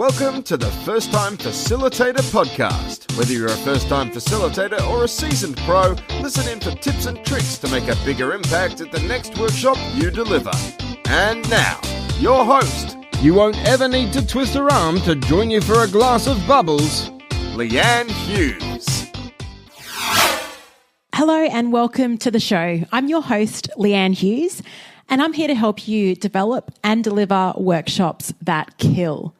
Welcome to the First Time Facilitator podcast. Whether you're a first-time facilitator or a seasoned pro, listen in for tips and tricks to make a bigger impact at the next workshop you deliver. And now, your host. You won't ever need to twist her arm to join you for a glass of bubbles, Leanne Hughes. Hello and welcome to the show. I'm your host, Leanne Hughes, and I'm here to help you develop and deliver workshops that kill.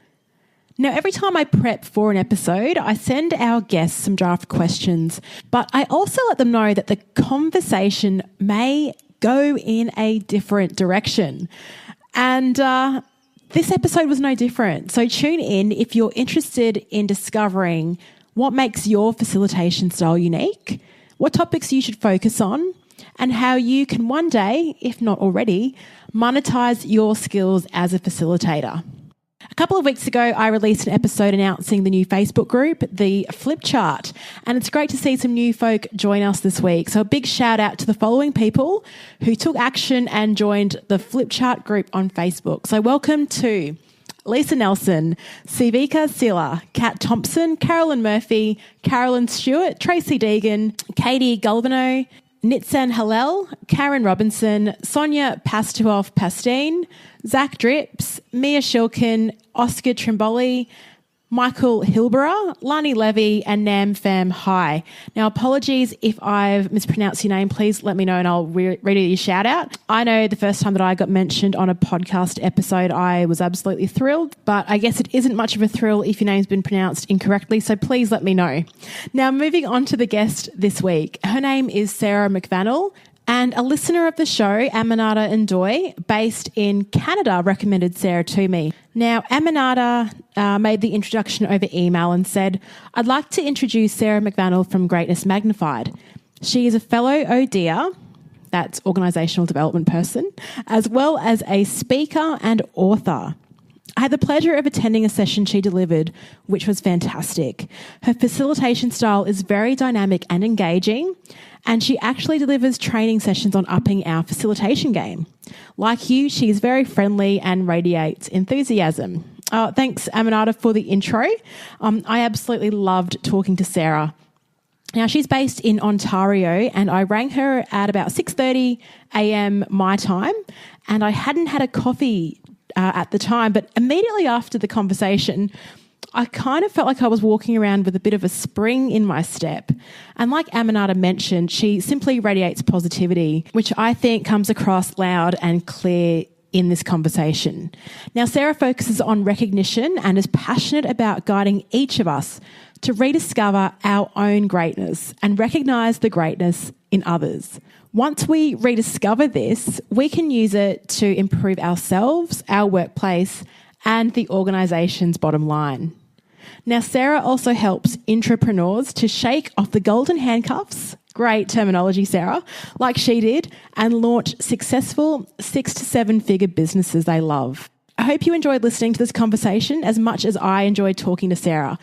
Now, every time I prep for an episode, I send our guests some draft questions, but I also let them know that the conversation may go in a different direction. And this episode was no different. So tune in if you're interested in discovering what makes your facilitation style unique, what topics you should focus on, and how you can one day, if not already, monetize your skills as a facilitator. A couple of weeks ago, I released an episode announcing the new Facebook group, the Flip Chart, and it's great to see some new folk join us this week. So a big shout out to the following people who took action and joined the Flip Chart group on Facebook. So welcome to Lisa Nelson, Sivika Silla, Kat Thompson, Carolyn Murphy, Carolyn Stewart, Tracy Deegan, Katie Galvano, Nitsan Hallel, Karen Robinson, Sonia Pastuov-Pastine, Zach Drips, Mia Shilkin, Oscar Trimboli, Michael Hilborough, Lani Levy, and Nam Pham Hai. Now, apologies if I've mispronounced your name. Please let me know and I'll read your shout out. I know the first time that I got mentioned on a podcast episode, I was absolutely thrilled, but I guess it isn't much of a thrill if your name's been pronounced incorrectly, so please let me know. Now, moving on to the guest this week. Her name is Sarah McVanel, and a listener of the show, Aminata Ndoy, based in Canada, recommended Sarah to me. Now, Aminata made the introduction over email and said, I'd like to introduce Sarah McVanel from Greatness Magnified. She is a fellow ODEA, that's organisational development person, as well as a speaker and author. I had the pleasure of attending a session she delivered, which was fantastic. Her facilitation style is very dynamic and engaging, and she actually delivers training sessions on upping our facilitation game. Like you, she is very friendly and radiates enthusiasm. Thanks, Aminata, for the intro. I absolutely loved talking to Sarah. Now, she's based in Ontario, and I rang her at about 6:30 a.m. my time, and I hadn't had a coffee at the time, but immediately after the conversation, I kind of felt like I was walking around with a bit of a spring in my step. And like Aminata mentioned, she simply radiates positivity, which I think comes across loud and clear in this conversation. Now, Sarah focuses on recognition and is passionate about guiding each of us to rediscover our own greatness and recognise the greatness in others. Once we rediscover this, we can use it to improve ourselves, our workplace, and the organisation's bottom line. Now, Sarah also helps intrapreneurs to shake off the golden handcuffs, great terminology, Sarah, like she did, and launch successful 6 to 7 figure businesses they love. I hope you enjoyed listening to this conversation as much as I enjoyed talking to Sarah.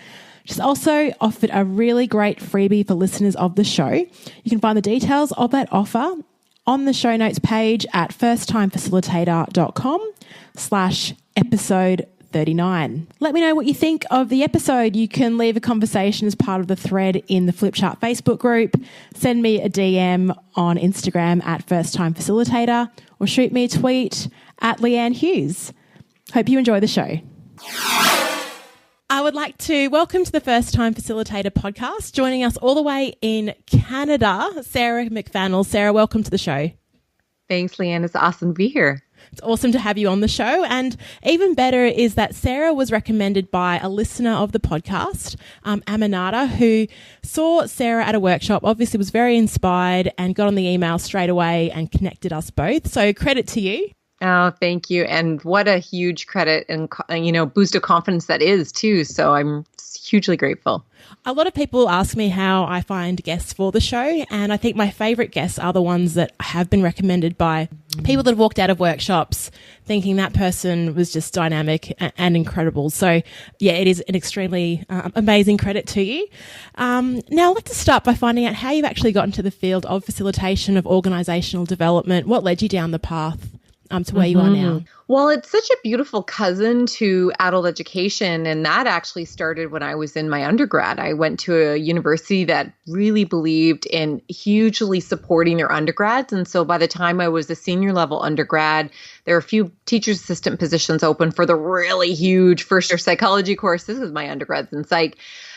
She's also offered a really great freebie for listeners of the show. You can find the details of that offer on the show notes page at firsttimefacilitator.com/episode 39. Let me know what you think of the episode. You can leave a conversation as part of the thread in the Flipchart Facebook group, send me a DM on Instagram at firsttimefacilitator, or shoot me a tweet at Leanne Hughes. Hope you enjoy the show. I would like to welcome to the First Time Facilitator podcast, joining us all the way in Canada, Sarah McVanel. Sarah, welcome to the show. Thanks, Leanne. It's awesome to be here. It's awesome to have you on the show. And even better is that Sarah was recommended by a listener of the podcast, Aminata, who saw Sarah at a workshop, obviously was very inspired and got on the email straight away and connected us both. So credit to you. Oh, thank you. And what a huge credit and, boost of confidence that is too. So I'm hugely grateful. A lot of people ask me how I find guests for the show, and I think my favourite guests are the ones that have been recommended by people that have walked out of workshops thinking that person was just dynamic and incredible. So, yeah, it is an extremely amazing credit to you. Now, I'd like to start by finding out how you've actually got into the field of facilitation, of organisational development. What led you down the path to where you are now? Well, it's such a beautiful cousin to adult education. And that actually started when I was in my undergrad. I went to a university that really believed in hugely supporting their undergrads. And so by the time I was a senior level undergrad, there were a few teacher's assistant positions open for the really huge first year psychology course. This was my undergrads in psych,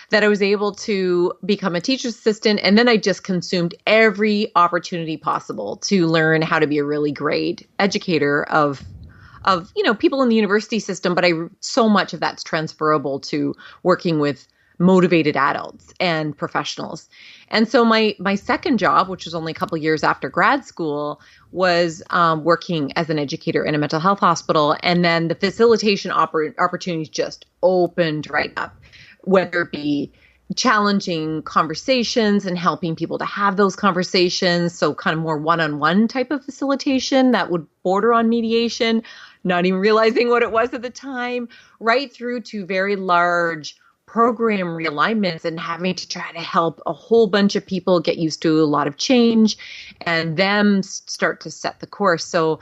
that I was able to become a teacher's assistant. And then I just consumed every opportunity possible to learn how to be a really great educator of people in the university system. But so much of that's transferable to working with motivated adults and professionals. And so my second job, which was only a couple of years after grad school, was working as an educator in a mental health hospital. And then the facilitation opportunities just opened right up, whether it be challenging conversations and helping people to have those conversations. So kind of more one-on-one type of facilitation that would border on mediation, not even realizing what it was at the time, right through to very large program realignments and having to try to help a whole bunch of people get used to a lot of change and them start to set the course. So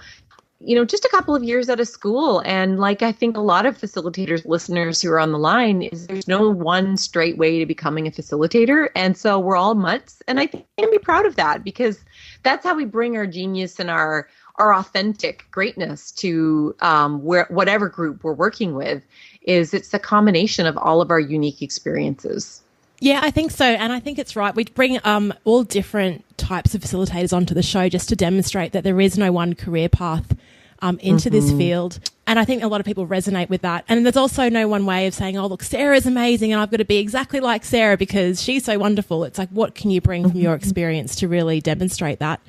just a couple of years out of school. And like I think a lot of facilitators, listeners who are on the line, is there's no one straight way to becoming a facilitator. And so we're all mutts. And I think I can be proud of that, because that's how we bring our genius and our authentic greatness to whatever group we're working with. It's a combination of all of our unique experiences. Yeah, I think so. And I think it's right. We bring all different types of facilitators onto the show just to demonstrate that there is no one career path into this field. And I think a lot of people resonate with that. And there's also no one way of saying, oh, look, Sarah's amazing and I've got to be exactly like Sarah because she's so wonderful. It's like, what can you bring from your experience to really demonstrate that?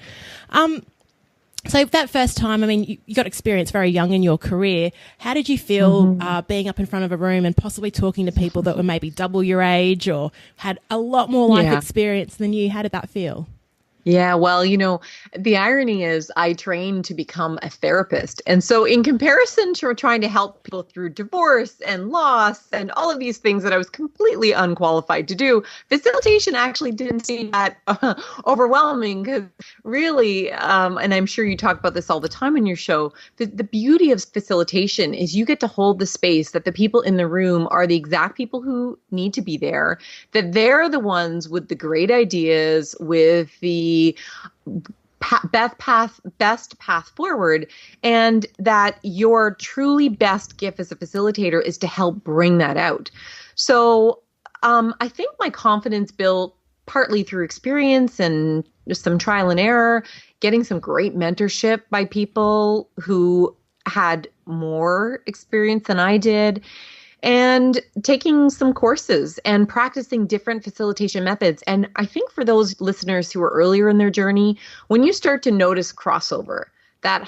So that first time, I mean, you got experience very young in your career. How did you feel being up in front of a room and possibly talking to people that were maybe double your age or had a lot more life experience than you? How did that feel? Yeah, well, the irony is I trained to become a therapist. And so in comparison to trying to help people through divorce and loss and all of these things that I was completely unqualified to do, facilitation actually didn't seem that overwhelming, because really, and I'm sure you talk about this all the time in your show, the beauty of facilitation is you get to hold the space that the people in the room are the exact people who need to be there, that they're the ones with the great ideas, with the best path forward, and that your truly best gift as a facilitator is to help bring that out. So I think my confidence built partly through experience and just some trial and error, getting some great mentorship by people who had more experience than I did, and taking some courses and practicing different facilitation methods. And I think for those listeners who are earlier in their journey, when you start to notice crossover, that,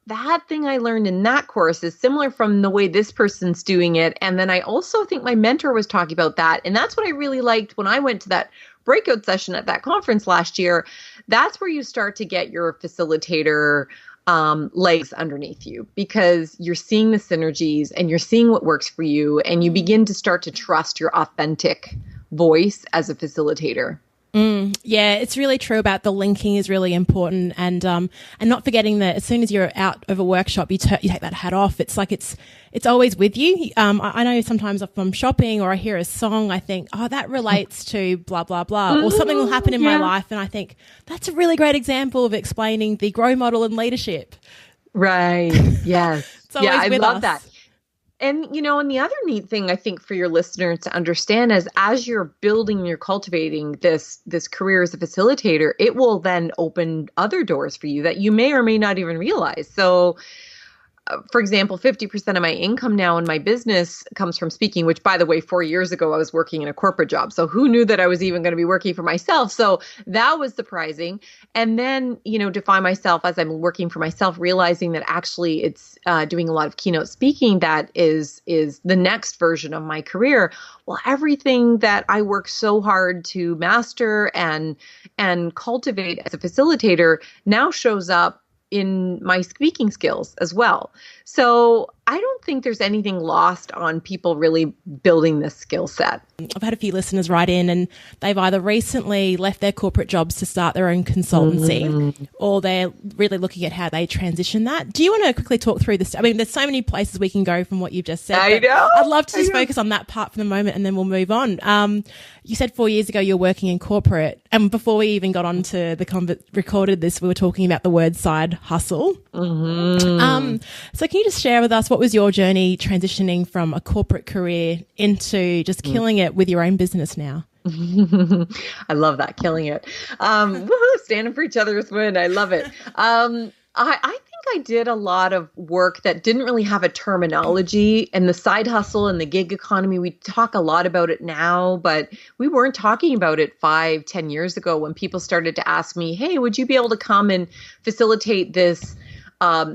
that thing I learned in that course is similar from the way this person's doing it. And then I also think my mentor was talking about that. And that's what I really liked when I went to that breakout session at that conference last year. That's where you start to get your facilitator legs underneath you, because you're seeing the synergies and you're seeing what works for you, and you begin to start to trust your authentic voice as a facilitator. Yeah, it's really true about the linking is really important, and not forgetting that as soon as you're out of a workshop, you take that hat off. It's like it's always with you. I know sometimes if I'm shopping or I hear a song, I think, oh, that relates to blah blah blah, or something will happen in my life, and I think that's a really great example of explaining the grow model in leadership. Right. Yes. Yeah, I love that. And, and the other neat thing I think for your listeners to understand is, as you're building and you're cultivating this career as a facilitator, it will then open other doors for you that you may or may not even realize. So, for example, 50% of my income now in my business comes from speaking, which, by the way, 4 years ago, I was working in a corporate job. So who knew that I was even going to be working for myself? So that was surprising. And then, to find myself as I'm working for myself, realizing that actually it's doing a lot of keynote speaking that is the next version of my career. Well, everything that I work so hard to master and cultivate as a facilitator now shows up in my speaking skills as well. So I don't think there's anything lost on people really building this skill set. I've had a few listeners write in and they've either recently left their corporate jobs to start their own consultancy or they're really looking at how they transition that. Do you want to quickly talk through this? I mean, there's so many places we can go from what you've just said. I know. I'd love to just focus on that part for the moment and then we'll move on. You said 4 years ago you're working in corporate, and before we even got onto the recorded this, we were talking about the word side hustle. So can you just share with us, what was your journey transitioning from a corporate career into just killing it with your own business now? I love that, killing it. Woohoo, standing for each other's win. I love it. I think I did a lot of work that didn't really have a terminology, and the side hustle and the gig economy, we talk a lot about it now, but we weren't talking about it 5-10 years ago when people started to ask me, hey, would you be able to come and facilitate this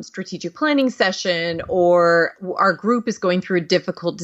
strategic planning session, or our group is going through a difficult,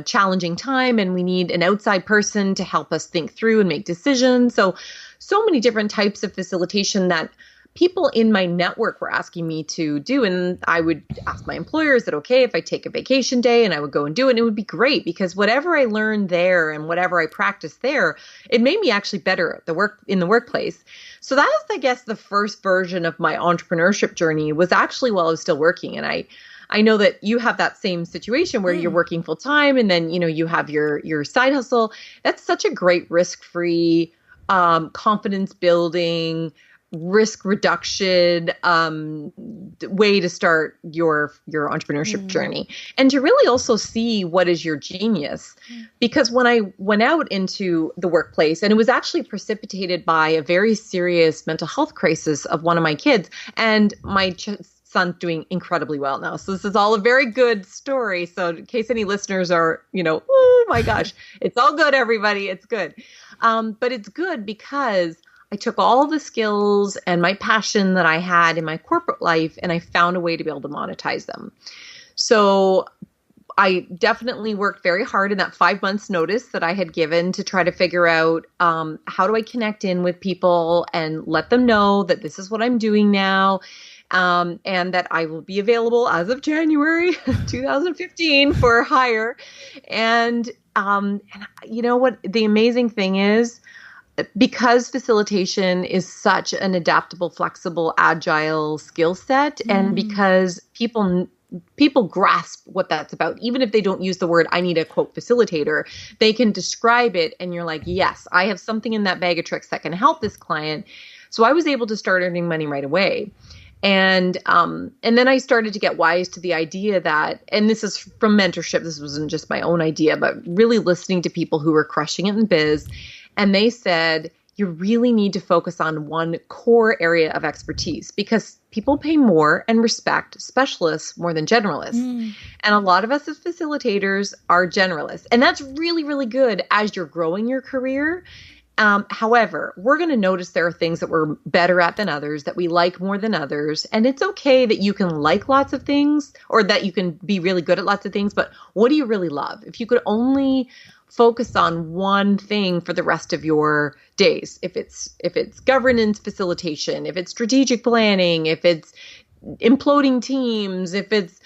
challenging time and we need an outside person to help us think through and make decisions. So many different types of facilitation that people in my network were asking me to do. And I would ask my employer, is it okay if I take a vacation day? And I would go and do it. And it would be great because whatever I learned there and whatever I practiced there, it made me actually better at in the workplace. So that was, I guess, the first version of my entrepreneurship journey, was actually while I was still working. And I know that you have that same situation where you're working full time and then, you have your side hustle. That's such a great risk-free, confidence building, risk reduction way to start your entrepreneurship journey, and to really also see what is your genius. Because when I went out into the workplace, and it was actually precipitated by a very serious mental health crisis of one of my kids, and my son's doing incredibly well now. So this is all a very good story. So in case any listeners are, oh my gosh, it's all good, everybody. It's good. But it's good because I took all the skills and my passion that I had in my corporate life, and I found a way to be able to monetize them. So I definitely worked very hard in that 5 months notice that I had given to try to figure out how do I connect in with people and let them know that this is what I'm doing now, and that I will be available as of January 2015 for hire. And you know what? The amazing thing is, because facilitation is such an adaptable, flexible, agile skill set, and because people grasp what that's about, even if they don't use the word, I need a quote facilitator, they can describe it and you're like, yes, I have something in that bag of tricks that can help this client. So I was able to start earning money right away. And then I started to get wise to the idea that, and this is from mentorship, this wasn't just my own idea, but really listening to people who were crushing it in biz. And they said, you really need to focus on one core area of expertise, because people pay more and respect specialists more than generalists. And a lot of us as facilitators are generalists. And that's really, really good as you're growing your career. However, we're going to notice there are things that we're better at than others, that we like more than others. And it's okay that you can like lots of things, or that you can be really good at lots of things. But what do you really love? If you could only focus on one thing for the rest of your days, if it's governance facilitation, if it's strategic planning, if it's imploding teams, if it's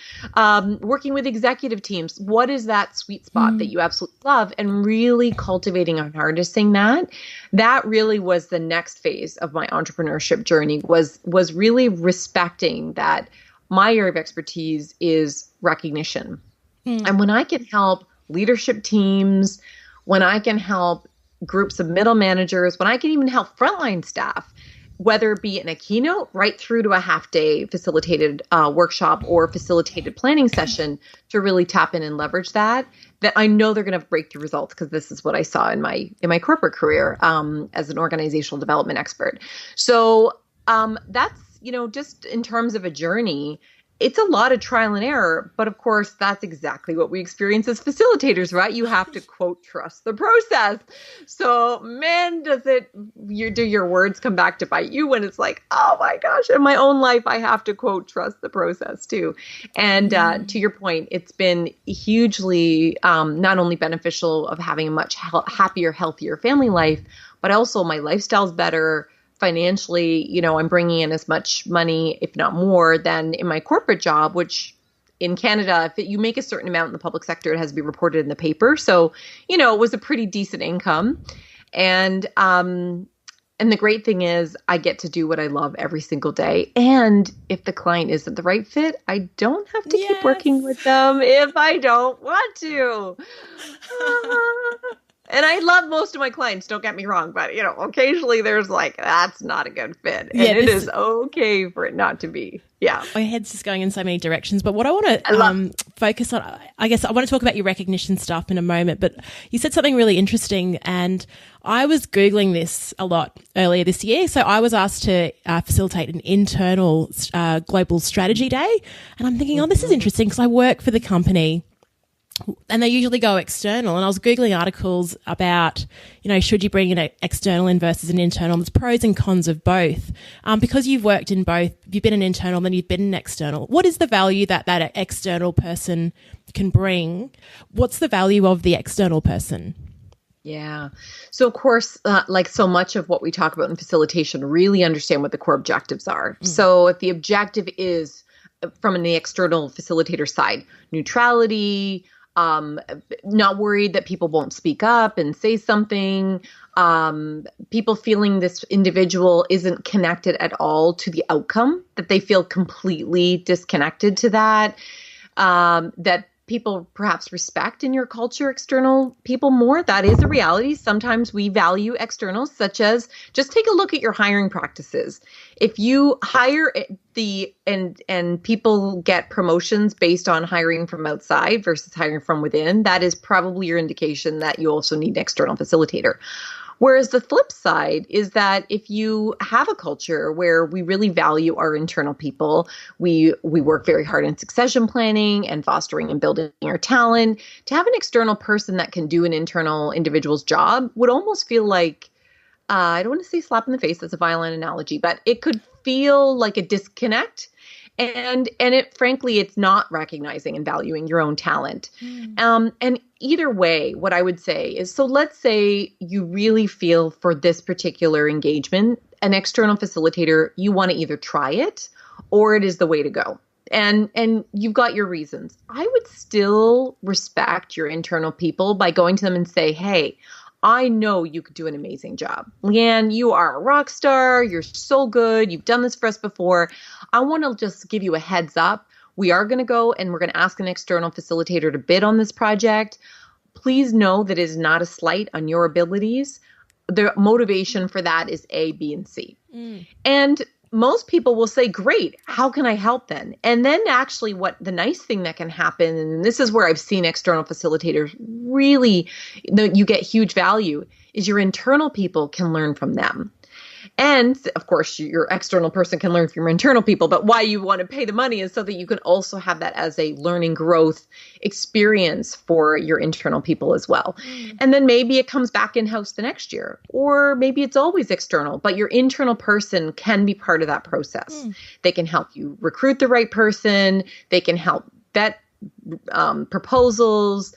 working with executive teams, what is that sweet spot that you absolutely love? And really cultivating and harnessing that really was the next phase of my entrepreneurship journey, was really respecting that my area of expertise is recognition. And when I can help leadership teams, when I can help groups of middle managers, when I can even help frontline staff, whether it be in a keynote right through to a half-day facilitated workshop or facilitated planning session, to really tap in and leverage that I know they're going to have breakthrough results, because this is what I saw in my corporate career as an organizational development expert. So that's, just in terms of a journey, it's a lot of trial and error, but of course, that's exactly what we experience as facilitators, right? You have to, quote, trust the process. So, man, do your words come back to bite you when it's like, oh my gosh, in my own life, I have to, quote, trust the process too. And to your point, it's been hugely not only beneficial of having a much happier, healthier family life, but also my lifestyle's better. Financially, I'm bringing in as much money, if not more, than in my corporate job, which in Canada, if you make a certain amount in the public sector, it has to be reported in the paper. So, it was a pretty decent income. And the great thing is I get to do what I love every single day. And if the client isn't the right fit, I don't have to keep working with them if I don't want to. And I love most of my clients, don't get me wrong, but occasionally there's that's not a good fit. And it is okay for it not to be. Yeah. My head's just going in so many directions. But what I want to focus on, I guess I want to talk about your recognition stuff in a moment, but you said something really interesting, and I was Googling this a lot earlier this year. So I was asked to facilitate an internal global strategy day. And I'm thinking, this is interesting because I work for the company and they usually go external. And I was Googling articles about, should you bring an external in versus an internal? There's pros and cons of both. Because you've worked in both, you've been an internal, then you've been an external. What is the value that external person can bring? What's the value of the external person? Yeah. So of course, like so much of what we talk about in facilitation, really understand what the core objectives are. So if the objective is from the external facilitator side, neutrality, not worried that people won't speak up and say something, people feeling this individual isn't connected at all to the outcome, that they feel completely disconnected to that, that people perhaps respect in your culture external people more. That is a reality. Sometimes we value externals, such as just take a look at your hiring practices. If you hire and people get promotions based on hiring from outside versus hiring from within, that is probably your indication that you also need an external facilitator. Whereas the flip side is that if you have a culture where we really value our internal people, we work very hard in succession planning and fostering and building our talent, to have an external person that can do an internal individual's job would almost feel like, I don't want to say slap in the face, that's a violent analogy, but it could feel like a disconnect. And frankly, it's not recognizing and valuing your own talent. And either way, what I would say is, so let's say you really feel for this particular engagement, an external facilitator, you want to either try it or it is the way to go. And you've got your reasons. I would still respect your internal people by going to them and say, hey, I know you could do an amazing job. Leanne, you are a rock star. You're so good. You've done this for us before. I want to just give you a heads up. We are going to go and we're going to ask an external facilitator to bid on this project. Please know that it is not a slight on your abilities. The motivation for that is A, B, and C. And most people will say, great, how can I help then? And then actually what the nice thing that can happen, and this is where I've seen external facilitators really, you get huge value, is your internal people can learn from them. And of course, your external person can learn from your internal people, but why you want to pay the money is so that you can also have that as a learning growth experience for your internal people as well. And then maybe it comes back in-house the next year, or maybe it's always external, but your internal person can be part of that process. They can help you recruit the right person. They can help vet proposals.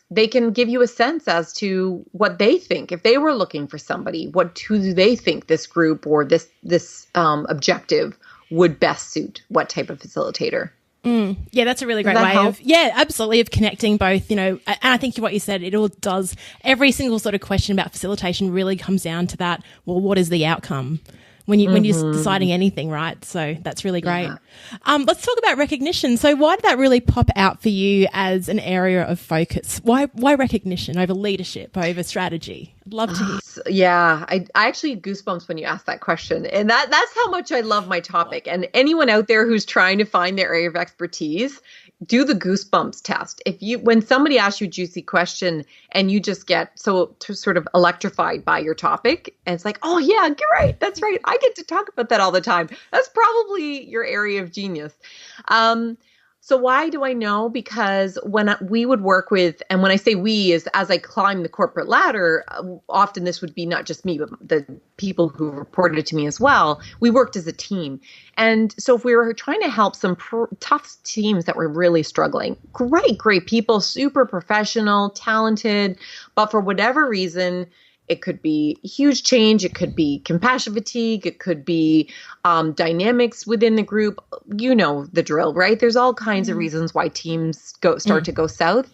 They can give you a sense as to what they think. If they were looking for somebody, who do they think this group or this objective would best suit? What type of facilitator? Yeah, that's a really great way of, absolutely, of connecting both, and I think what you said, it all does, every single sort of question about facilitation really comes down to that, well, what is the outcome? When you're deciding anything, right? So that's really great. Yeah. Let's talk about recognition. So why did that really pop out for you as an area of focus? Why recognition over leadership, over strategy? I'd love to hear. Yeah, I actually get goosebumps when you ask that question. And that's how much I love my topic. And anyone out there who's trying to find their area of expertise, do the goosebumps test. When somebody asks you a juicy question and you just get sort of electrified by your topic, and it's like, oh yeah, great, that's right, I get to talk about that all the time. That's probably your area of genius. So why do I know? Because when we would work with, and when I say we is as I climb the corporate ladder, often this would be not just me, but the people who reported to me as well. We worked as a team. And so if we were trying to help some tough teams that were really struggling, great people, super professional, talented, but for whatever reason, It could be huge change. It could be compassion fatigue. It could be dynamics within the group. You know the drill, right? There's all kinds of reasons why teams start to go south.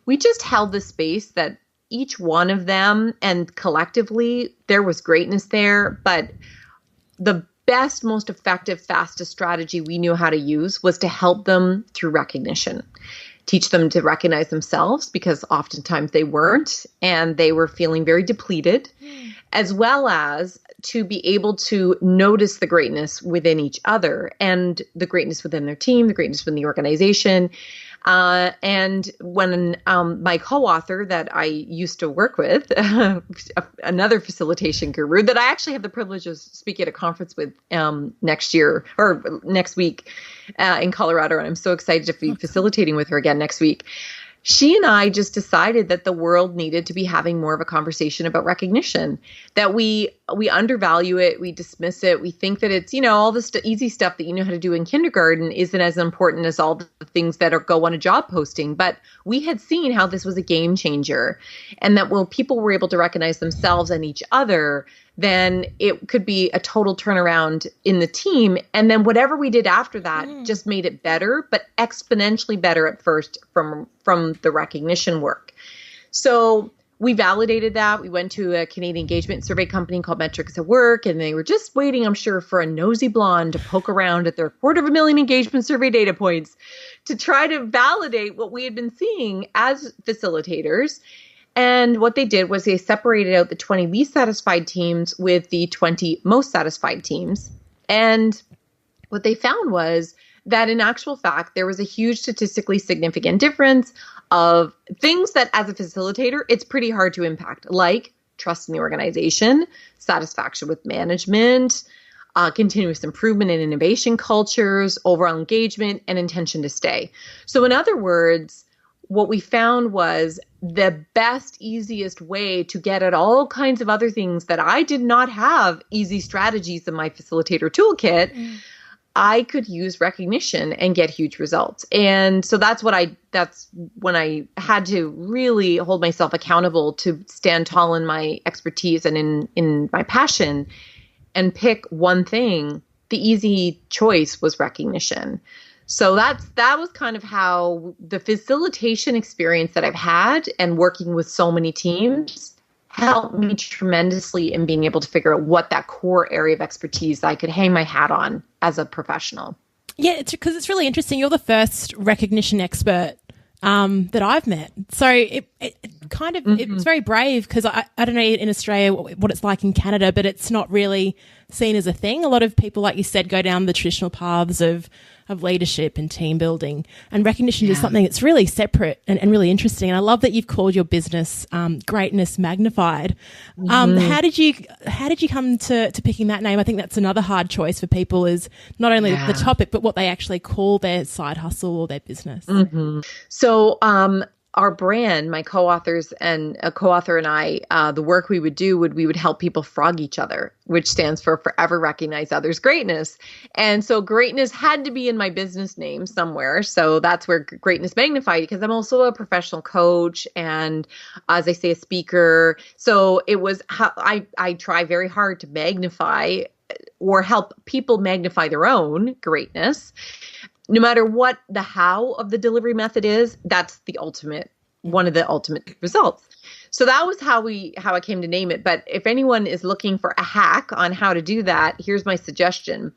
We just held the space that each one of them, and collectively, there was greatness there. But the best, most effective, fastest strategy we knew how to use was to help them through recognition. Teach them to recognize themselves, because oftentimes they weren't, and they were feeling very depleted, as well as to be able to notice the greatness within each other and the greatness within their team, the greatness within the organization. And when my co-author that I used to work with, another facilitation guru that I actually have the privilege of speaking at a conference with next week in Colorado, and I'm so excited to be facilitating with her again next week. She and I just decided that the world needed to be having more of a conversation about recognition, that we undervalue it, we dismiss it, we think that it's, all this easy stuff that you know how to do in kindergarten isn't as important as all the things that go on a job posting. But we had seen how this was a game changer, and that when people were able to recognize themselves and each other, then it could be a total turnaround in the team. And then whatever we did after that just made it better, but exponentially better at first from the recognition work. So we validated that. We went to a Canadian engagement survey company called Metrics at Work, and they were just waiting, I'm sure, for a nosy blonde to poke around at their 250,000 engagement survey data points to try to validate what we had been seeing as facilitators. And what they did was they separated out the 20 least satisfied teams with the 20 most satisfied teams. And what they found was that in actual fact, there was a huge statistically significant difference of things that as a facilitator, it's pretty hard to impact, like trust in the organization, satisfaction with management, continuous improvement and innovation cultures, overall engagement, and intention to stay. So in other words, what we found was the best, easiest way to get at all kinds of other things that I did not have easy strategies in my facilitator toolkit. I could use recognition and get huge results. And so that's when I had to really hold myself accountable to stand tall in my expertise and in my passion and pick one thing. The easy choice was recognition. So that was kind of how the facilitation experience that I've had and working with so many teams helped me tremendously in being able to figure out what that core area of expertise I could hang my hat on as a professional. Yeah, it's because it's really interesting. You're the first recognition expert that I've met. So it kind of, it's very brave, because I don't know in Australia what it's like in Canada, but it's not really seen as a thing. A lot of people, like you said, go down the traditional paths of leadership and team building, and recognition is something that's really separate and really interesting. And I love that you've called your business Greatness Magnified. How did you come to picking that name? I think that's another hard choice for people, is not only the topic, but what they actually call their side hustle or their business. So our brand, my co-authors and a co-author and I, the work we would do we would help people frog each other, which stands for forever recognize others' greatness. And so greatness had to be in my business name somewhere. So that's where Greatness Magnified, because I'm also a professional coach and, as I say, a speaker. So it was how I try very hard to magnify or help people magnify their own greatness. No matter what the how of the delivery method is, that's one of the ultimate results. So that was how I came to name it. But if anyone is looking for a hack on how to do that, here's my suggestion.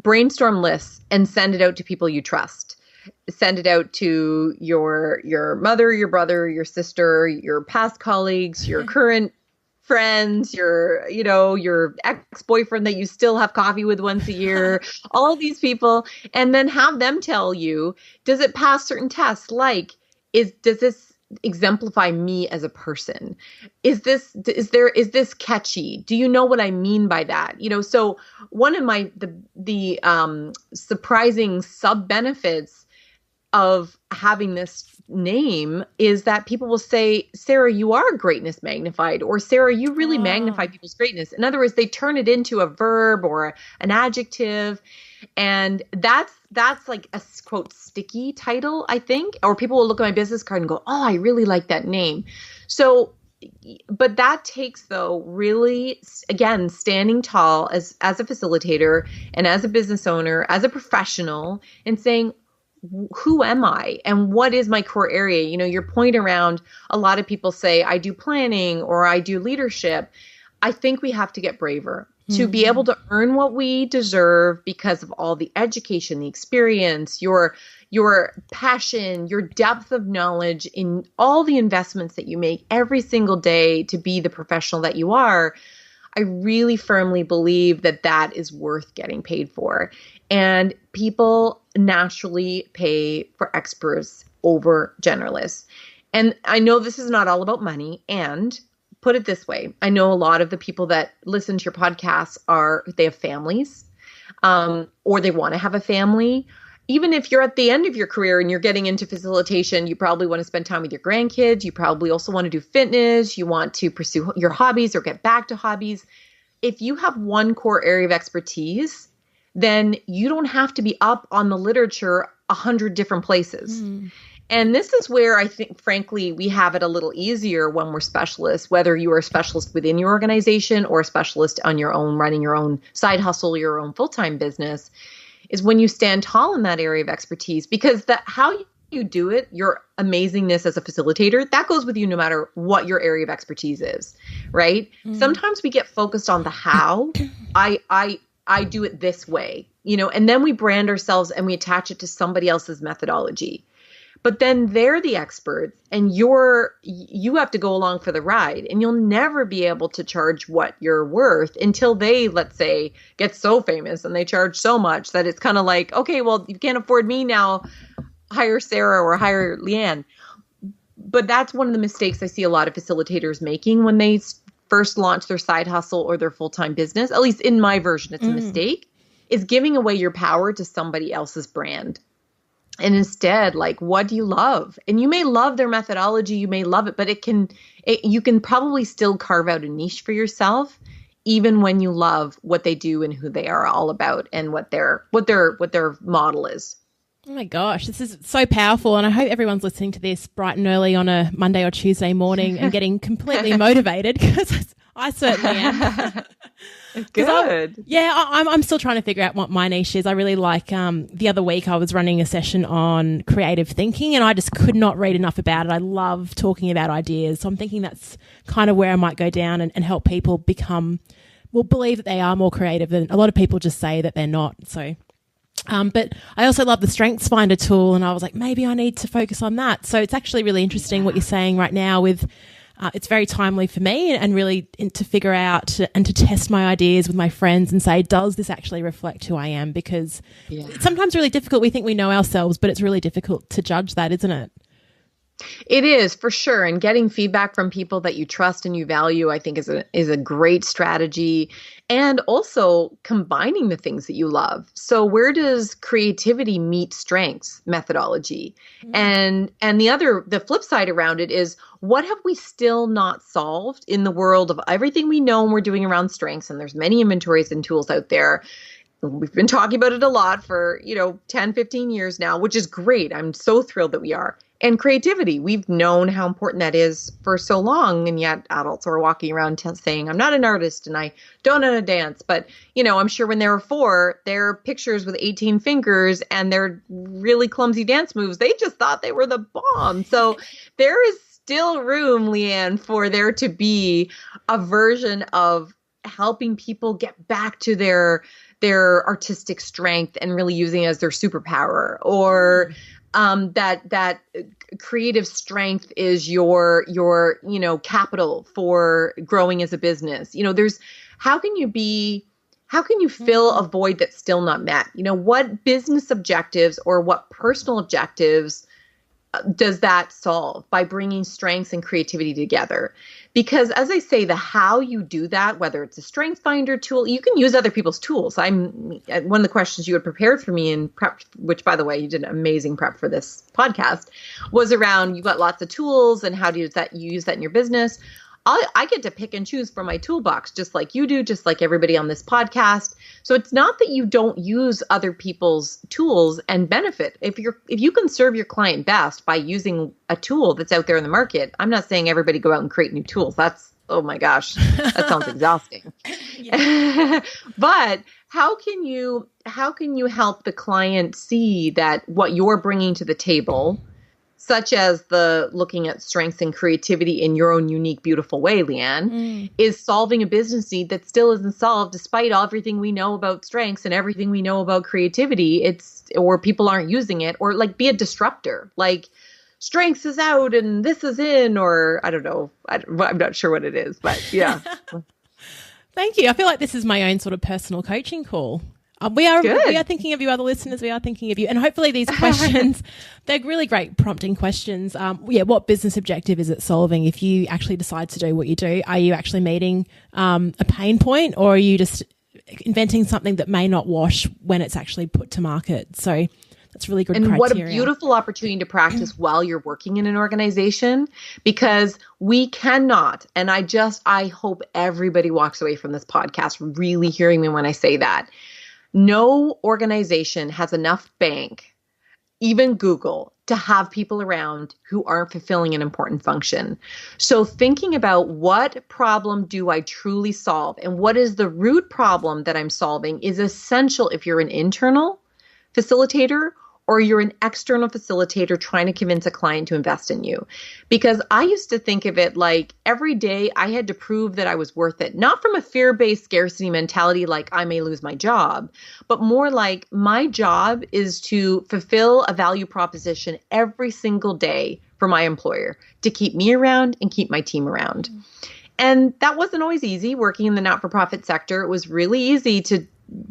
Brainstorm lists and send it out to people you trust. Send it out to your mother, your brother, your sister, your past colleagues, your current friends, your ex-boyfriend that you still have coffee with once a year, all these people, and then have them tell you, does it pass certain tests? Like, does this exemplify me as a person? Is this catchy? Do you know what I mean by that? So one of the surprising sub benefits of having this name is that people will say, Sarah, you are greatness magnified, or Sarah, you really magnify people's greatness. In other words, they turn it into a verb or an adjective. And that's like a quote sticky title, I think, or people will look at my business card and go, oh, I really like that name. So but that takes, though, really, again, standing tall as a facilitator and as a business owner, as a professional, and saying, who am I and what is my core area? Your point around, a lot of people say, I do planning or I do leadership. I think we have to get braver to be able to earn what we deserve because of all the education, the experience, your passion, your depth of knowledge in all the investments that you make every single day to be the professional that you are. I really firmly believe that is worth getting paid for. And people naturally pay for experts over generalists. And I know this is not all about money. And put it this way, I know a lot of the people that listen to your podcasts they have families, or they want to have a family. Even if you're at the end of your career and you're getting into facilitation, you probably want to spend time with your grandkids. You probably also want to do fitness. You want to pursue your hobbies or get back to hobbies. If you have one core area of expertise, then you don't have to be up on the literature 100 different places. And this is where I think, frankly, we have it a little easier when we're specialists, whether you are a specialist within your organization or a specialist on your own, running your own side hustle, your own full-time business, is when you stand tall in that area of expertise, because how you do it, your amazingness as a facilitator, that goes with you no matter what your area of expertise is, right? Sometimes we get focused on the how. I do it this way, and then we brand ourselves and we attach it to somebody else's methodology. But then they're the experts and you have to go along for the ride, and you'll never be able to charge what you're worth until they, let's say, get so famous and they charge so much that it's kind of like, okay, well, you can't afford me now, hire Sarah or hire Leanne. But that's one of the mistakes I see a lot of facilitators making when they first launch their side hustle or their full-time business. At least in my version, it's a mistake, is giving away your power to somebody else's brand. And instead, what do you love? And you may love their methodology, you may love it, but you can probably still carve out a niche for yourself, even when you love what they do and who they are all about and what their model is. Oh my gosh, this is so powerful. And I hope everyone's listening to this bright and early on a Monday or Tuesday morning and getting completely motivated, because I certainly am. Good. I'm still trying to figure out what my niche is. I really like, the other week I was running a session on creative thinking and I just could not read enough about it. I love talking about ideas. So I'm thinking that's kind of where I might go down and help people believe that they are more creative than a lot of people just say that they're not. So, but I also love the Strengths Finder tool, and I was like, maybe I need to focus on that. So it's actually really interesting what you're saying right now with, it's very timely for me, and really to figure out and to test my ideas with my friends and say, does this actually reflect who I am? Because it's sometimes really difficult. We think we know ourselves, but it's really difficult to judge that, isn't it? It is, for sure. And getting feedback from people that you trust and you value, I think is a great strategy. And also combining the things that you love. So where does creativity meet strengths methodology? And the flip side around it is, what have we still not solved in the world of everything we know and we're doing around strengths? And there's many inventories and tools out there. We've been talking about it a lot for, 10, 15 years now, which is great. I'm so thrilled that we are. And creativity, we've known how important that is for so long. And yet adults are walking around saying, I'm not an artist and I don't know how to dance. But, I'm sure when they were 4, their pictures with 18 fingers and their really clumsy dance moves, they just thought they were the bomb. So there is still room, Leanne, for there to be a version of helping people get back to their artistic strength and really using it as their superpower, or that creative strength is your capital for growing as a business. How can you fill a void that's still not met? What business objectives or what personal objectives does that solve by bringing strengths and creativity together? Because as I say, the how you do that, whether it's a strength finder tool, you can use other people's tools. One of the questions you had prepared for me in prep, which by the way, you did an amazing prep for this podcast, was around, you've got lots of tools and how do you use that in your business? I get to pick and choose from my toolbox, just like you do, just like everybody on this podcast. So it's not that you don't use other people's tools and benefit. If you can serve your client best by using a tool that's out there in the market, I'm not saying everybody go out and create new tools. That's, oh my gosh, that sounds exhausting. But how can you help the client see that what you're bringing to the table, such as the looking at strengths and creativity in your own unique, beautiful way, Leanne, is solving a business need that still isn't solved despite everything we know about strengths and everything we know about creativity. Or people aren't using it, or like be a disruptor, like strengths is out and this is in, or I don't know. I'm not sure what it is, but yeah. Thank you. I feel like this is my own sort of personal coaching call. We are thinking of you, other listeners. We are thinking of you. And hopefully these questions, they're really great prompting questions. What business objective is it solving? If you actually decide to do what you do, are you actually meeting a pain point, or are you just inventing something that may not wash when it's actually put to market? So that's really good criteria. And what a beautiful opportunity to practice while you're working in an organization, because we cannot, and I hope everybody walks away from this podcast really hearing me when I say that. No organization has enough bank, even Google, to have people around who aren't fulfilling an important function. So thinking about what problem do I truly solve and what is the root problem that I'm solving is essential if you're an internal facilitator or you're an external facilitator trying to convince a client to invest in you. Because I used to think of it like every day I had to prove that I was worth it, not from a fear-based scarcity mentality like I may lose my job, but more like my job is to fulfill a value proposition every single day for my employer to keep me around and keep my team around. And that wasn't always easy working in the not-for-profit sector. It was really easy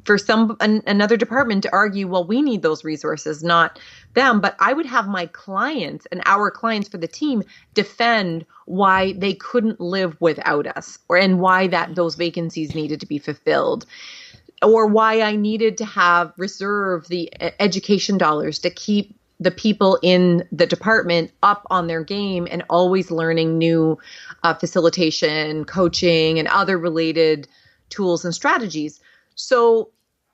for another department to argue, well, we need those resources, not them. But I would have my clients and our clients for the team defend why they couldn't live without us, and why those vacancies needed to be fulfilled, or why I needed to have reserve the education dollars to keep the people in the department up on their game and always learning new facilitation, coaching, and other related tools and strategies. So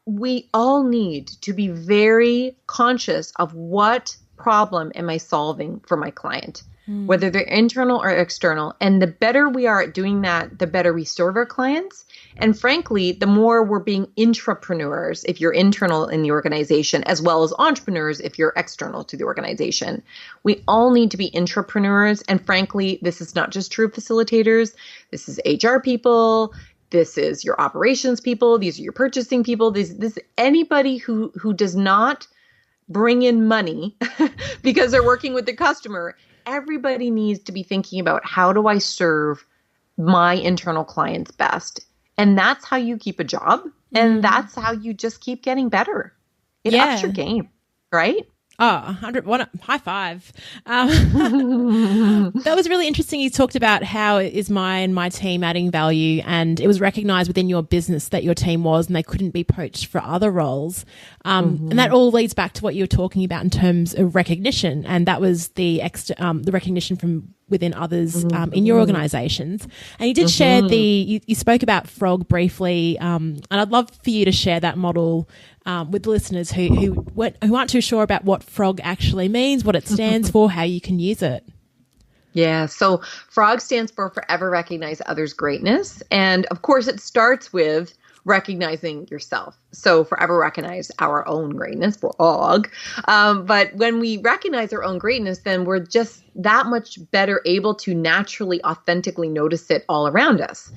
we all need to be very conscious of what problem am I solving for my client, whether they're internal or external. And the better we are at doing that, the better we serve our clients. And frankly, the more we're being intrapreneurs if you're internal in the organization, as well as entrepreneurs if you're external to the organization. We all need to be intrapreneurs. And frankly, this is not just true of facilitators. This is HR people. This is your operations people. These are your purchasing people. This anybody who does not bring in money because they're working with the customer. Everybody needs to be thinking about, how do I serve my internal clients best? And that's how you keep a job. And that's how you just keep getting better. It ups your game, right? Oh, 100, high five. That was really interesting. You talked about how is my team adding value, and it was recognized within your business that your team was, and they couldn't be poached for other roles. And that all leads back to what you were talking about in terms of recognition. And that was the recognition from within others in your organizations. And you did share you spoke about Frog briefly. And I'd love for you to share that model with listeners who aren't too sure about what Frog actually means, what it stands for, how you can use it. Yeah. So FROG stands for Forever Recognize Others' Greatness. And of course, it starts with recognizing yourself. So forever recognize our own greatness, FROG. But when we recognize our own greatness, then we're just that much better able to naturally, authentically notice it all around us.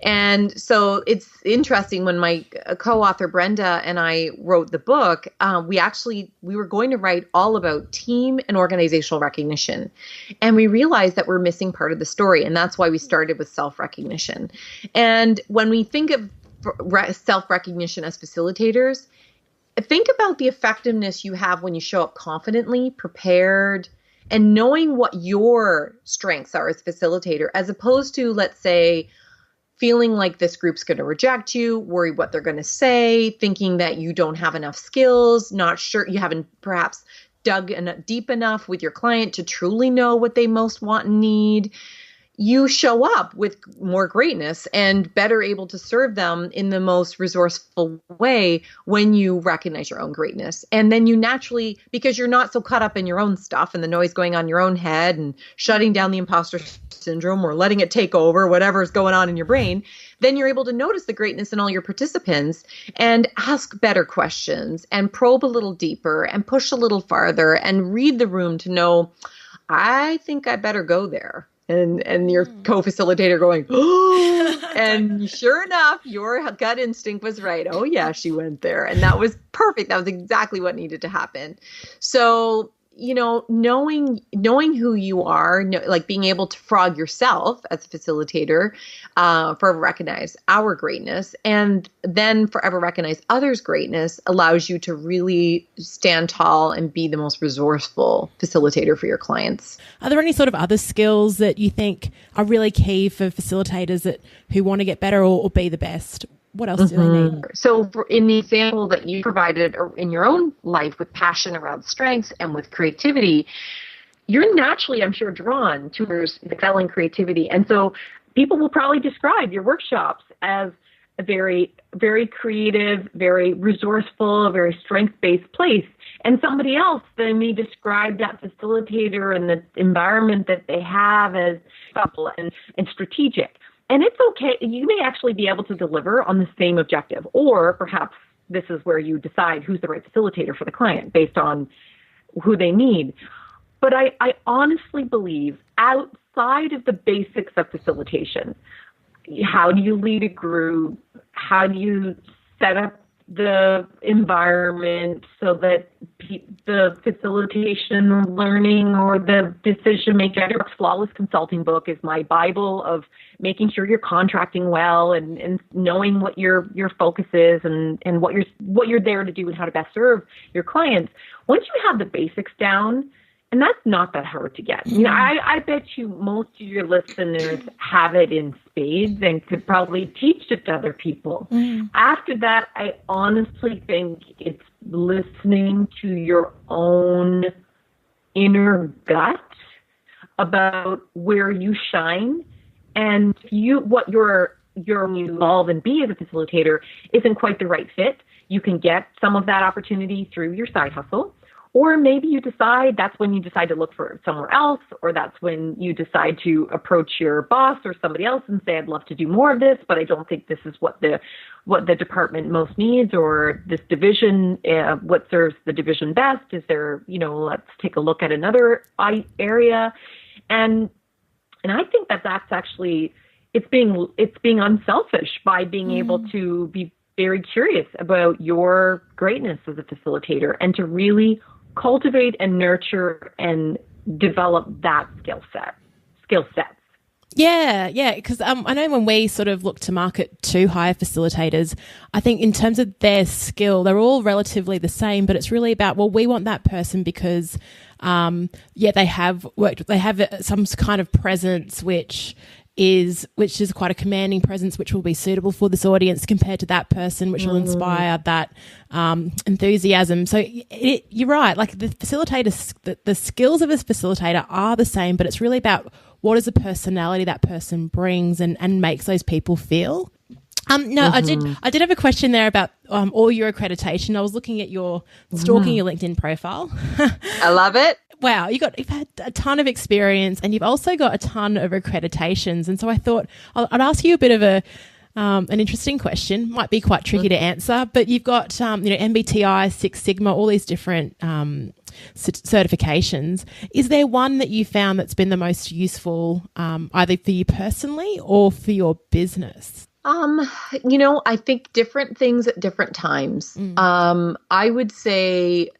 And so it's interesting, when my co-author Brenda and I wrote the book, we were going to write all about team and organizational recognition. And we realized that we're missing part of the story. And that's why we started with self-recognition. And when we think of self-recognition as facilitators, think about the effectiveness you have when you show up confidently, prepared, and knowing what your strengths are as a facilitator, as opposed to, let's say, feeling like this group's going to reject you, worry what they're going to say, thinking that you don't have enough skills, not sure, you haven't perhaps dug deep enough with your client to truly know what they most want and need. you show up with more greatness and better able to serve them in the most resourceful way when you recognize your own greatness. And then you naturally, because you're not so caught up in your own stuff and the noise going on in your own head and shutting down the imposter syndrome or letting it take over whatever's going on in your brain, then you're able to notice the greatness in all your participants and ask better questions and probe a little deeper and push a little farther and read the room to know, I think I better go there. And your co-facilitator going, oh, and sure enough, your gut instinct was right. Oh yeah, she went there. And that was perfect. That was exactly what needed to happen. So, knowing who you are, like being able to frog yourself as a facilitator, forever recognize our greatness, and then forever recognize others' greatness allows you to really stand tall and be the most resourceful facilitator for your clients. Are there any sort of other skills that you think are really key for facilitators who want to get better or be the best? What else do they need? So in the example that you provided or in your own life with passion around strengths and with creativity, you're naturally, I'm sure, drawn to excelling creativity. And so people will probably describe your workshops as a very, very creative, very resourceful, a very strength-based place. And somebody else then may describe that facilitator and the environment that they have as thoughtful and strategic. And it's okay. You may actually be able to deliver on the same objective, or perhaps this is where you decide who's the right facilitator for the client based on who they need. But I honestly believe outside of the basics of facilitation, how do you lead a group? How do you set up the environment so that the facilitation learning or the decision making? Flawless Consulting book is my Bible of making sure you're contracting well and knowing what your focus is and what you're there to do and how to best serve your clients. Once you have the basics down, and that's not that hard to get. I bet you most of your listeners have it in spades and could probably teach it to other people. After that, I honestly think it's listening to your own inner gut about where you shine, and what you're evolve and be as a facilitator isn't quite the right fit. You can get some of that opportunity through your side hustle. Or maybe that's when you decide to look for somewhere else, or that's when you decide to approach your boss or somebody else and say, I'd love to do more of this, but I don't think this is what the department most needs, or this division, what serves the division best. Is there, let's take a look at another area. And I think that's actually, it's being unselfish by being able to be very curious about your greatness as a facilitator and to really cultivate and nurture and develop that skill sets. Yeah, because I know when we sort of look to market to hire facilitators, I think in terms of their skill, they're all relatively the same, but it's really about, well, we want that person because, they have some kind of presence which is quite a commanding presence, which will be suitable for this audience compared to that person, which will inspire that enthusiasm. So you're right. Like the facilitator, the skills of a facilitator are the same, but it's really about what is the personality that person brings and makes those people feel. I did have a question there about all your accreditation. I was looking at your stalking your LinkedIn profile. I love it. Wow, you've had a ton of experience and you've also got a ton of accreditations. And so I thought I'd ask you a bit of an interesting question. Might be quite tricky to answer, but you've got MBTI, Six Sigma, all these different certifications. Is there one that you found that's been the most useful, either for you personally or for your business? I think different things at different times. I would say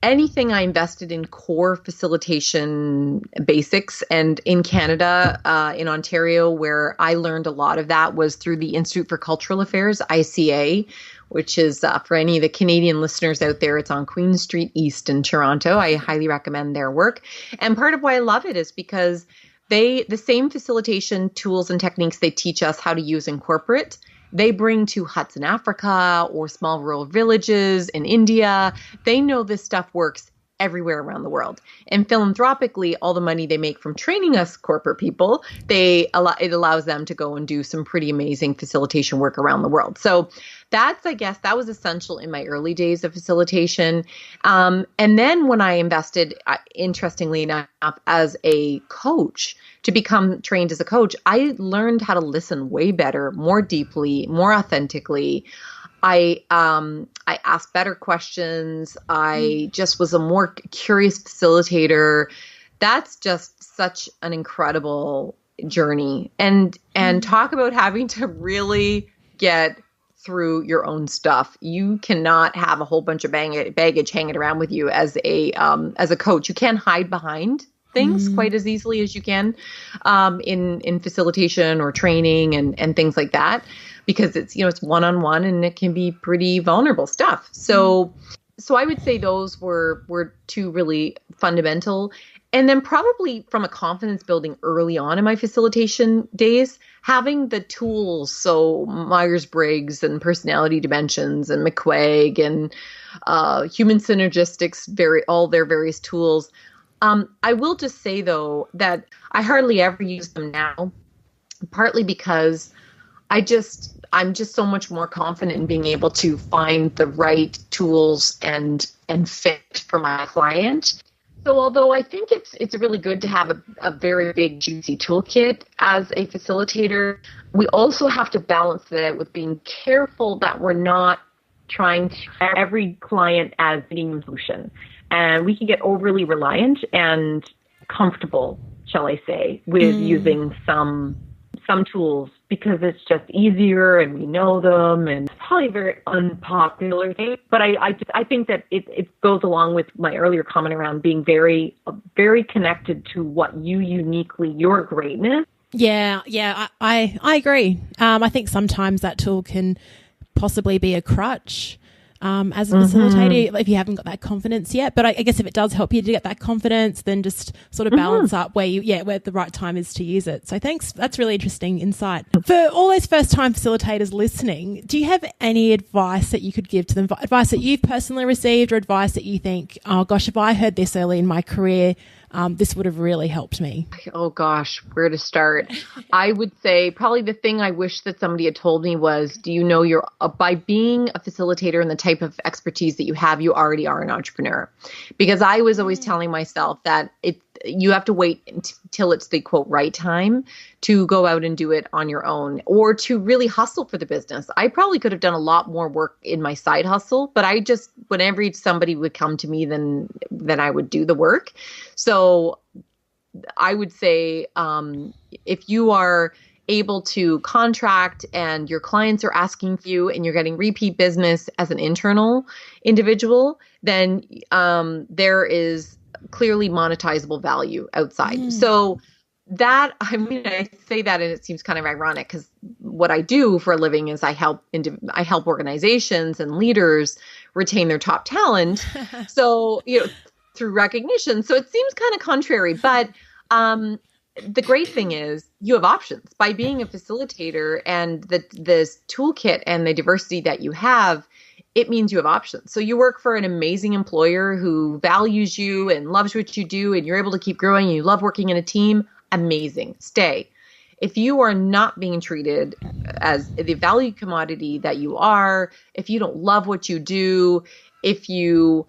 anything I invested in core facilitation basics, and in Canada, in Ontario, where I learned a lot of that was through the Institute for Cultural Affairs, ICA, which is for any of the Canadian listeners out there, it's on Queen Street East in Toronto. I highly recommend their work. And part of why I love it is because the same facilitation tools and techniques they teach us how to use in corporate, they bring to huts in Africa or small rural villages in India. They know this stuff works everywhere around the world. And philanthropically, all the money they make from training us corporate people, it allows them to go and do some pretty amazing facilitation work around the world. So I guess that was essential in my early days of facilitation. And then when I invested, interestingly enough, as a coach, to become trained as a coach, I learned how to listen way better, more deeply, more authentically. I asked better questions. I just was a more curious facilitator. That's just such an incredible journey. And talk about having to really get through your own stuff. You cannot have a whole bunch of baggage hanging around with you as a coach. You can't hide behind things quite as easily as you can in facilitation or training and things like that, because it's one-on-one and it can be pretty vulnerable stuff. So I would say those were two really fundamental. And then probably from a confidence building early on in my facilitation days, having the tools, so Myers-Briggs and personality dimensions and McQuaig and human synergistics, all their various tools. I will just say, though, that I hardly ever use them now, partly because I'm just so much more confident in being able to find the right tools and fit for my client. So although I think it's really good to have a very big, juicy toolkit as a facilitator, we also have to balance that with being careful that we're not trying to have every client as being a solution. And we can get overly reliant and comfortable, shall I say, with using some tools because it's just easier and we know them, and it's probably a very unpopular thing. But I think that it goes along with my earlier comment around being very, very connected to what your greatness. Yeah, I agree. I think sometimes that tool can possibly be a crutch as a facilitator if you haven't got that confidence yet. But I guess if it does help you to get that confidence, then just sort of balance up where the right time is to use it. So thanks. That's really interesting insight. For all those first time facilitators listening, do you have any advice that you could give to them? Advice that you've personally received, or advice that you think, oh gosh, if I heard this early in my career, this would have really helped me? Oh gosh, where to start? I would say probably the thing I wish that somebody had told me was, do you know by being a facilitator and the type of expertise that you have, you already are an entrepreneur? Because I was always telling myself that you have to wait until it's the quote right time to go out and do it on your own, or to really hustle for the business. I probably could have done a lot more work in my side hustle, but whenever somebody would come to me, then I would do the work. So I would say, if you are able to contract and your clients are asking for you and you're getting repeat business as an internal individual, then there is clearly monetizable value outside. So that, I say that and it seems kind of ironic because what I do for a living is I help organizations and leaders retain their top talent. So, through recognition. So it seems kind of contrary, but the great thing is you have options by being a facilitator, and this toolkit and the diversity that you have. It means you have options. So you work for an amazing employer who values you and loves what you do, and you're able to keep growing, and you love working in a team. Amazing. Stay. If you are not being treated as the value commodity that you are, if you don't love what you do, if you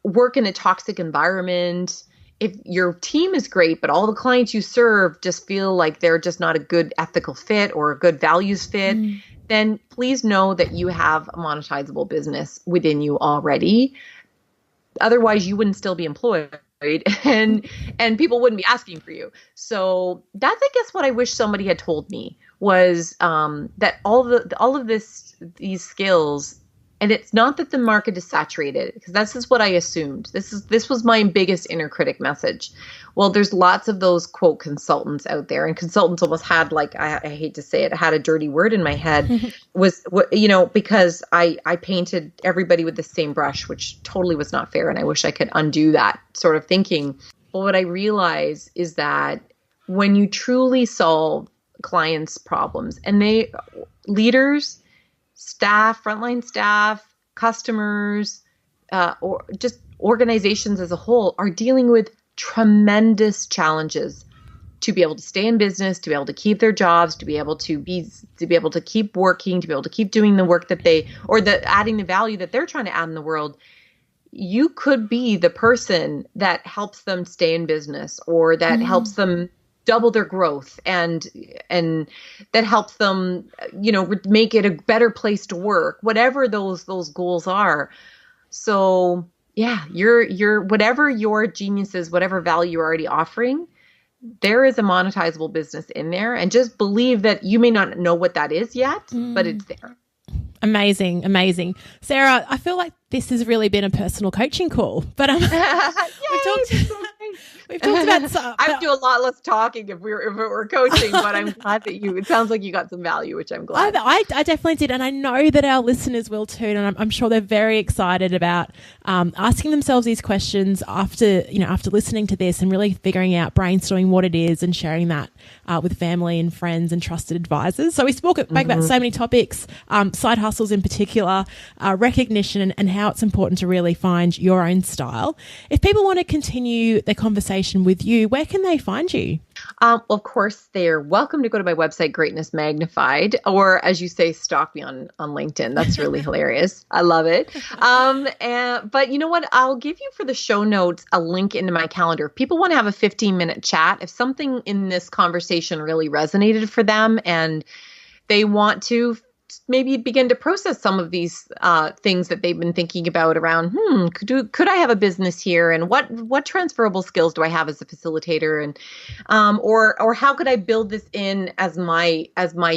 work in a toxic environment, if your team is great, but all the clients you serve just feel like they're just not a good ethical fit or a good values fit, then please know that you have a monetizable business within you already. Otherwise, you wouldn't still be employed, and people wouldn't be asking for you. So that's, I guess, what I wish somebody had told me was that all of these skills. And it's not that the market is saturated, because this is what I assumed. This was my biggest inner critic message. Well, there's lots of those quote consultants out there, and consultants almost had, like, I hate to say it, had a dirty word in my head, because I painted everybody with the same brush, which totally was not fair. And I wish I could undo that sort of thinking. But what I realize is that when you truly solve clients' problems, and leaders, staff, frontline staff, customers, or just organizations as a whole are dealing with tremendous challenges to be able to stay in business, to be able to keep their jobs, to be able to keep working, to be able to keep doing the work that adding the value that they're trying to add in the world. You could be the person that helps them stay in business, or that helps them double their growth, and that helps them, make it a better place to work, whatever those goals are. So yeah, you're whatever your genius is, whatever value you're already offering, there is a monetizable business in there, and just believe that you may not know what that is yet, but it's there. Amazing. Sarah, I feel like this has really been a personal coaching call, but we've talked about. I would do a lot less talking if it were coaching, but I'm glad that it sounds like you got some value, which I'm glad. I definitely did, and I know that our listeners will too, and I'm sure they're very excited about asking themselves these questions after listening to this, and really figuring out, brainstorming what it is, and sharing that with family and friends and trusted advisors. So we spoke about so many topics, side hustles in particular, recognition, and how it's important to really find your own style. If people want to continue their conversation with you, where can they find you? Of course, they're welcome to go to my website, Greatness Magnified, or as you say, stalk me on LinkedIn. That's really hilarious. I love it. But you know what? I'll give you, for the show notes, a link into my calendar. If people want to have a 15-minute chat, if something in this conversation really resonated for them and they want to maybe begin to process some of these things that they've been thinking about around, could I have a business here? And what transferable skills do I have as a facilitator? And or how could I build this in as my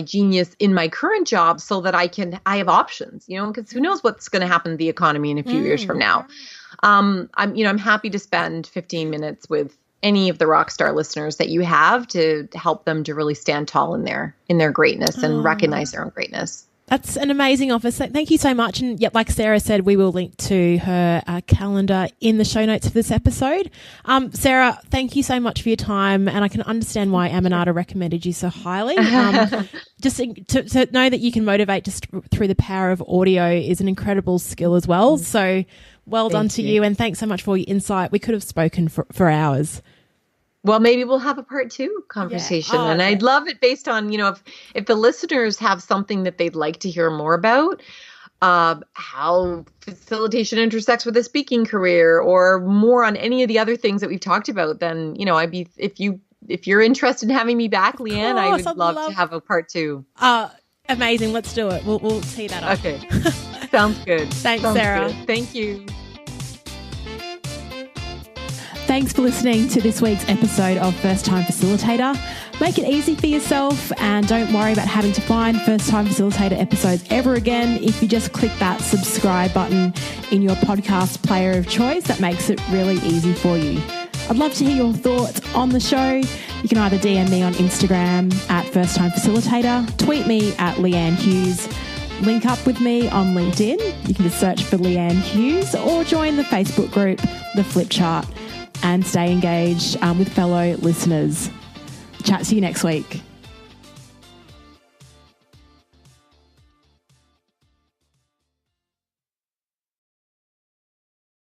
genius in my current job, so that I have options, because who knows what's going to happen to the economy in a few years from now. I'm happy to spend 15 minutes with any of the Rockstar listeners that you have to help them to really stand tall in their greatness and recognize their own greatness. That's an amazing offer. So thank you so much. And yet, like Sarah said, we will link to her calendar in the show notes for this episode. Sarah, thank you so much for your time. And I can understand why Aminata recommended you so highly. Just to know that you can motivate just through the power of audio is an incredible skill as well. So well done to you. And thanks so much for your insight. We could have spoken for hours. Well, maybe we'll have a part 2 conversation. Yeah. And I'd love it based on, if the listeners have something that they'd like to hear more about, how facilitation intersects with a speaking career, or more on any of the other things that we've talked about, then, if you're interested in having me back, Leanne, I would love to have a part 2. Amazing. Let's do it. We'll tee that up. Okay. Sounds good. Thanks, Sarah. Good. Thank you. Thanks for listening to this week's episode of First Time Facilitator. Make it easy for yourself, and don't worry about having to find First Time Facilitator episodes ever again. If you just click that subscribe button in your podcast player of choice, that makes it really easy for you. I'd love to hear your thoughts on the show. You can either DM me on Instagram at First Time Facilitator, tweet me at Leanne Hughes, link up with me on LinkedIn. You can just search for Leanne Hughes, or join the Facebook group, The Flip Chart, and stay engaged with fellow listeners. Chat to you next week.